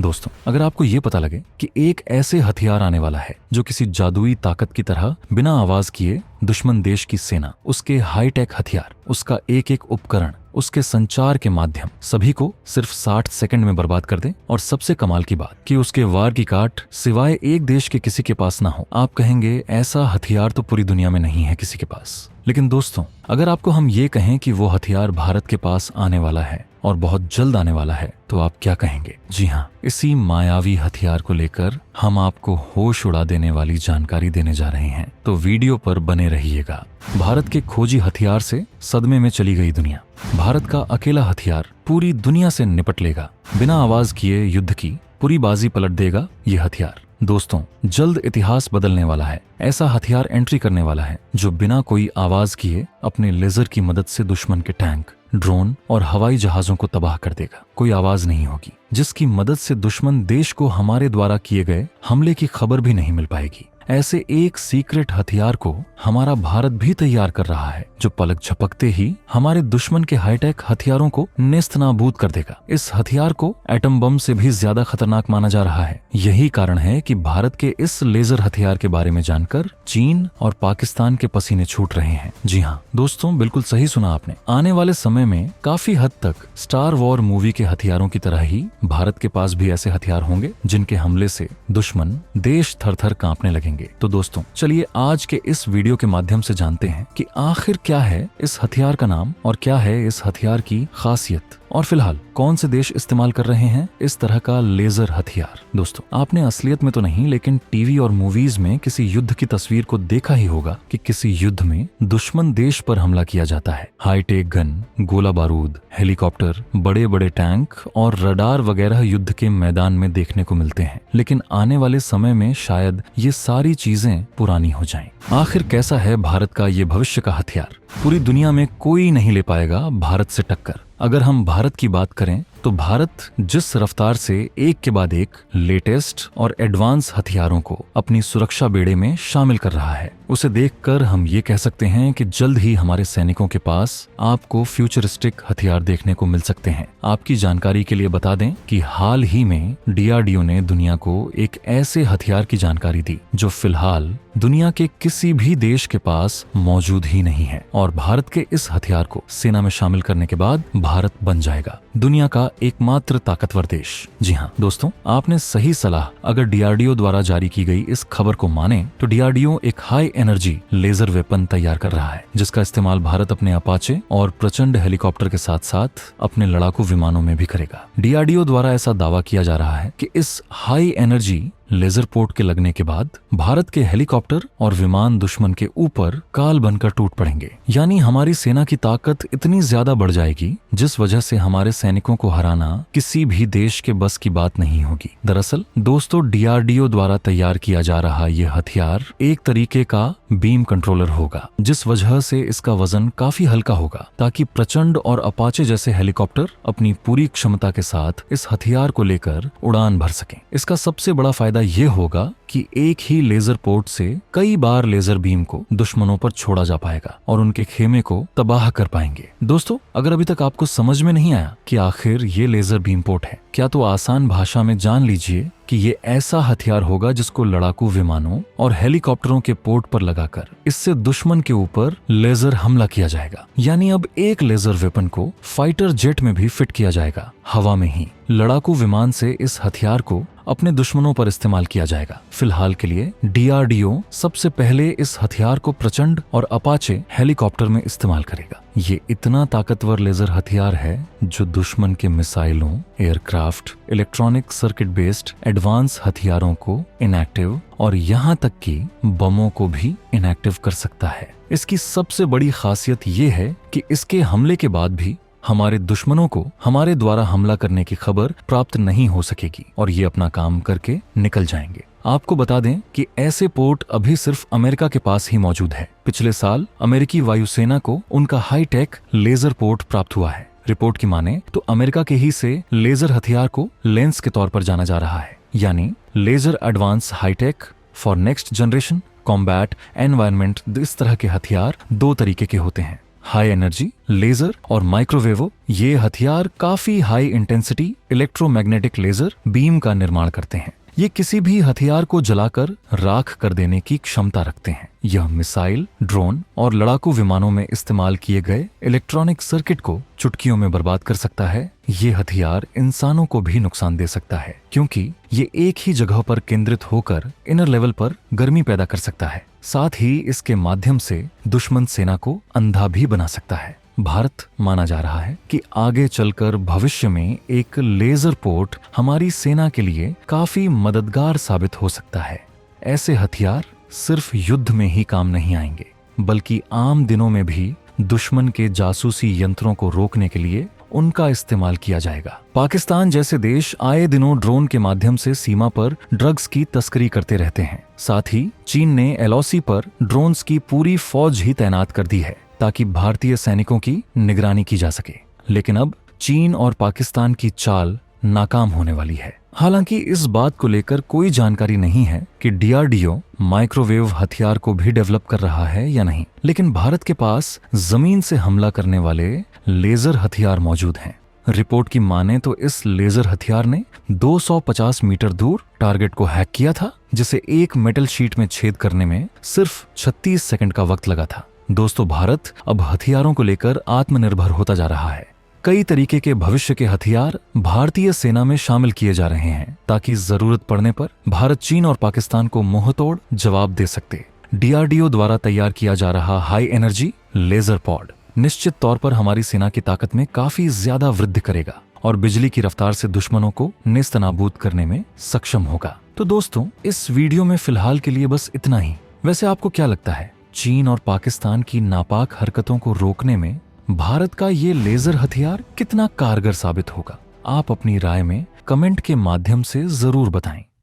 दोस्तों, अगर आपको ये पता लगे कि एक ऐसे हथियार आने वाला है जो किसी जादुई ताकत की तरह बिना आवाज किए दुश्मन देश की सेना, उसके हाईटेक हथियार, उसका एक एक उपकरण, उसके संचार के माध्यम सभी को सिर्फ 60 सेकंड में बर्बाद कर दे, और सबसे कमाल की बात कि उसके वार की काट सिवाय एक देश के किसी के पास ना हो, आप कहेंगे ऐसा हथियार तो पूरी दुनिया में नहीं है किसी के पास। लेकिन दोस्तों, अगर आपको हम ये कहें कि वो हथियार भारत के पास आने वाला है और बहुत जल्द आने वाला है, तो आप क्या कहेंगे? जी हाँ, इसी मायावी हथियार को लेकर हम आपको होश उड़ा देने वाली जानकारी देने जा रहे हैं, तो वीडियो पर बने रहिएगा। भारत के खोजी हथियार से सदमे में चली गई दुनिया। भारत का अकेला हथियार पूरी दुनिया से निपट लेगा। बिना आवाज किए युद्ध की पूरी बाजी पलट देगा ये हथियार। दोस्तों, जल्द इतिहास बदलने वाला है। ऐसा हथियार एंट्री करने वाला है जो बिना कोई आवाज किए अपने लेजर की मदद से दुश्मन के टैंक, ड्रोन और हवाई जहाजों को तबाह कर देगा। कोई आवाज नहीं होगी, जिसकी मदद से दुश्मन देश को हमारे द्वारा किए गए हमले की खबर भी नहीं मिल पाएगी। ऐसे एक सीक्रेट हथियार को हमारा भारत भी तैयार कर रहा है, जो पलक झपकते ही हमारे दुश्मन के हाईटेक हथियारों को नेस्तनाबूद कर देगा। इस हथियार को एटम बम से भी ज्यादा खतरनाक माना जा रहा है। यही कारण है कि भारत के इस लेजर हथियार के बारे में जानकर चीन और पाकिस्तान के पसीने छूट रहे हैं। जी हाँ दोस्तों, बिल्कुल सही सुना आपने। आने वाले समय में काफी हद तक स्टार वॉर मूवी के हथियारों की तरह ही भारत के पास भी ऐसे हथियार होंगे जिनके हमले से दुश्मन देश थर थर कांपने लगेंगे। तो दोस्तों, चलिए आज के इस वीडियो के माध्यम से जानते हैं कि आखिर क्या है इस हथियार का नाम और क्या है इस हथियार की खासियत, और फिलहाल कौन से देश इस्तेमाल कर रहे हैं इस तरह का लेजर हथियार। दोस्तों, आपने असलियत में तो नहीं, लेकिन टीवी और मूवीज में किसी युद्ध की तस्वीर को देखा ही होगा कि किसी युद्ध में दुश्मन देश पर हमला किया जाता है। हाईटेक गन, गोला बारूद, हेलीकॉप्टर, बड़े बड़े टैंक और रडार वगैरह युद्ध के मैदान में देखने को मिलते हैं। लेकिन आने वाले समय में शायद ये सारी चीजें पुरानी हो जाएं। आखिर कैसा है भारत का ये भविष्य का हथियार? पूरी दुनिया में कोई नहीं ले पाएगा भारत से टक्कर। अगर हम भारत की बात करें तो भारत जिस रफ्तार से एक के बाद एक लेटेस्ट और एडवांस हथियारों को अपनी सुरक्षा बेड़े में शामिल कर रहा है, उसे देखकर हम ये कह सकते हैं कि जल्द ही हमारे सैनिकों के पास आपको फ्यूचरिस्टिक हथियार देखने को मिल सकते हैं। आपकी जानकारी के लिए बता दें कि हाल ही में DRDO ने दुनिया को एक ऐसे हथियार की जानकारी दी जो फिलहाल दुनिया के किसी भी देश के पास मौजूद ही नहीं है, और भारत के इस हथियार को सेना में शामिल करने के बाद भारत बन जाएगा दुनिया का एकमात्र ताकतवर देश। जी हाँ दोस्तों, आपने सही सलाह। अगर DRDO द्वारा जारी की गई इस खबर को माने तो DRDO एक हाई एनर्जी लेजर वेपन तैयार कर रहा है, जिसका इस्तेमाल भारत अपने अपाचे और प्रचंड हेलीकॉप्टर के साथ साथ अपने लड़ाकू विमानों में भी करेगा। DRDO द्वारा ऐसा दावा किया जा रहा है कि इस हाई एनर्जी लेजर पोर्ट के लगने के बाद भारत के हेलीकॉप्टर और विमान दुश्मन के ऊपर काल बनकर टूट पड़ेंगे। यानी हमारी सेना की ताकत इतनी ज्यादा बढ़ जाएगी जिस वजह से हमारे सैनिकों को हराना किसी भी देश के बस की बात नहीं होगी। दरअसल दोस्तों, DRDO द्वारा तैयार किया जा रहा ये हथियार एक तरीके का बीम कंट्रोलर होगा, जिस वजह से इसका वजन काफी हल्का होगा, ताकि प्रचंड और अपाचे जैसे हेलीकॉप्टर अपनी पूरी क्षमता के साथ इस हथियार को लेकर उड़ान भर सकें। इसका सबसे बड़ा फायदा ये होगा कि एक ही लेजर पोर्ट से कई बार लेजर बीम को दुश्मनों पर छोड़ा जा पाएगा और उनके खेमे को तबाह कर पाएंगे। दोस्तों, अगर अभी तक आपको समझ में नहीं आया कि आखिर ये लेजर बीम पोर्ट है क्या, तो आसान भाषा में जान लीजिए कि ये ऐसा हथियार होगा जिसको लड़ाकू विमानों और हेलीकॉप्टरों के पोर्ट पर लगाकर इससे दुश्मन के ऊपर लेजर हमला किया जाएगा। यानी अब एक लेजर वेपन को फाइटर जेट में भी फिट किया जाएगा, हवा में ही। लड़ाकू विमान से इस हथियार को अपने दुश्मनों पर इस्तेमाल किया जाएगा। फिलहाल के लिए DRDO सबसे पहले इस हथियार को प्रचंड और अपाचे हेलीकॉप्टर में इस्तेमाल करेगा। ये इतना ताकतवर लेजर हथियार है जो दुश्मन के मिसाइलों, aircraft, electronic circuit based advance हथियारों को इनएक्टिव और यहाँ तक कि बमों को भी इनएक्टिव कर सकता है। इसकी सबसे बड़ी खासियत ये है कि इसके हमले के बाद भी हमारे दुश्मनों को हमारे द्वारा हमला करने की खबर प्राप्त नहीं हो सकेगी और ये अपना काम करके निकल जाएंगे। आपको बता दें कि ऐसे पोर्ट अभी सिर्फ अमेरिका के पास ही मौजूद है। पिछले साल अमेरिकी वायुसेना को उनका हाईटेक लेजर पोर्ट प्राप्त हुआ है। रिपोर्ट की माने तो अमेरिका के ही से लेजर हथियार को लेंस के तौर पर जाना जा रहा है, यानी laser advance high tech for next generation combat environment. इस तरह के हथियार दो तरीके के होते हैं। हाई एनर्जी, लेजर और माइक्रोवेवो ये हथियार काफी high intensity electromagnetic laser beam का निर्माण करते हैं। ये किसी भी हथियार को जलाकर राख कर देने की क्षमता रखते हैं। यह मिसाइल, ड्रोन और लड़ाकू विमानों में इस्तेमाल किए गए इलेक्ट्रॉनिक सर्किट को चुटकियों में बर्बाद कर सकता है। ये हथियार इंसानों को भी नुकसान दे सकता है, क्योंकि ये एक ही जगह पर केंद्रित होकर इनर लेवल पर गर्मी पैदा कर सकता है। साथ ही इसके माध्यम से दुश्मन सेना को अंधा भी बना सकता है। भारत माना जा रहा है कि आगे चलकर भविष्य में एक लेजर पोर्ट हमारी सेना के लिए काफी मददगार साबित हो सकता है। ऐसे हथियार सिर्फ युद्ध में ही काम नहीं आएंगे, बल्कि आम दिनों में भी दुश्मन के जासूसी यंत्रों को रोकने के लिए उनका इस्तेमाल किया जाएगा। पाकिस्तान जैसे देश आए दिनों ड्रोन के माध्यम से सीमा पर ड्रग्स की तस्करी करते रहते हैं। साथ ही चीन ने एलओसी पर ड्रोन्स की पूरी फौज ही तैनात कर दी है, ताकि भारतीय सैनिकों की निगरानी की जा सके। लेकिन अब चीन और पाकिस्तान की चाल नाकाम होने वाली है। हालांकि इस बात को लेकर कोई जानकारी नहीं है कि डीआरडीओ माइक्रोवेव हथियार को भी डेवलप कर रहा है या नहीं, लेकिन भारत के पास जमीन से हमला करने वाले लेजर हथियार मौजूद हैं। रिपोर्ट की माने तो इस लेजर हथियार ने 250 मीटर दूर टारगेट को हैक किया था, जिसे एक मेटल शीट में छेद करने में सिर्फ 36 सेकंड का वक्त लगा था। दोस्तों, भारत अब हथियारों को लेकर आत्मनिर्भर होता जा रहा है। कई तरीके के भविष्य के हथियार भारतीय सेना में शामिल किए जा रहे हैं, ताकि जरूरत पड़ने पर भारत चीन और पाकिस्तान को मुंहतोड़ जवाब दे सकते। डीआरडीओ द्वारा तैयार किया जा रहा हाई एनर्जी लेजर पॉड निश्चित तौर पर हमारी सेना की ताकत में काफी ज्यादा वृद्धि करेगा और बिजली की रफ्तार से दुश्मनों को नेस्तनाबूद करने में सक्षम होगा। तो दोस्तों, इस वीडियो में फिलहाल के लिए बस इतना ही। वैसे आपको क्या लगता है, चीन और पाकिस्तान की नापाक हरकतों को रोकने में भारत का ये लेजर हथियार कितना कारगर साबित होगा? आप अपनी राय में कमेंट के माध्यम से जरूर बताएं।